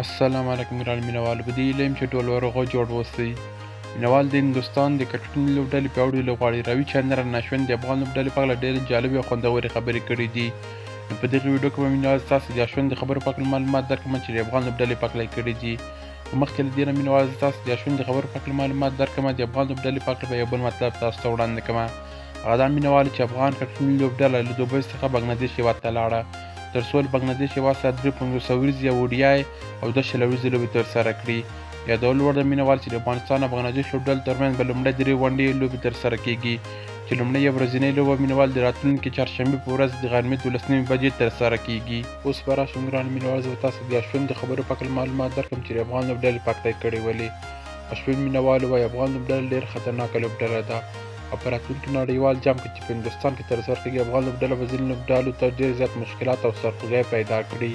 السلام علیکم ګران مینوال په دې هیله یم چې ټول ورغو جوړ اوسئ. مینوال د هندوستان د کرکټ لوبډلې پیاوړي لوبغاړي روي چندرن اشون د افغان لوبډلې په اړه ډېرې جالبې او خوندورې خبرې کړې دي. نو په دغه ویډیو کې به مینوال ستاسو د اشون د خبرو په اړه معلومات درکړم چې د افغان لوبډلې په اړه کړي دي. مخکې له دې نه مینوال ستاسو د اشون د خبرو په اړه معلومات درکړم د افغان لوبډلې په اړه به یو بل مطلب تاسو ته وړاندې کړم. هغه دا مینوال چې افغان کرکټ لوبډله له دوبۍ څخه بنګلادیش هېواد ته لاړه ترڅو له بنګلادیش هېواد سره 500 ورځې اوډیای او 200 ورځې لوبې ترسره کړي. یادول وړ د مینوال چې د افغانستان او بنګلادیش لوبډلو ترمنځ به لومړی 3 ونډې لوبې ترسره کیږي چې لومړی یو ورځنۍ لوبه مینوال د راتلونکي چهارشنبې په ورځ د غرمې 12 بجې ترسره کیږي. اوس به راشم ګرانو مینوال زه به تاسو د اشون د خبرو په اړه معلومات درکړم چې د افغان لوبډلې په اړه کړي ولې. اشون مینوالو وایي افغان لوبډله ډېره خطرناکه لوبډله ده او په راتلونکي نړیوال جام کې چې په هندوستان کې ترسره کیږي افغان لوبډله به ځینې لوبډلو ته ډېر زیات مشکلات او سرخوږی پیدا کړي.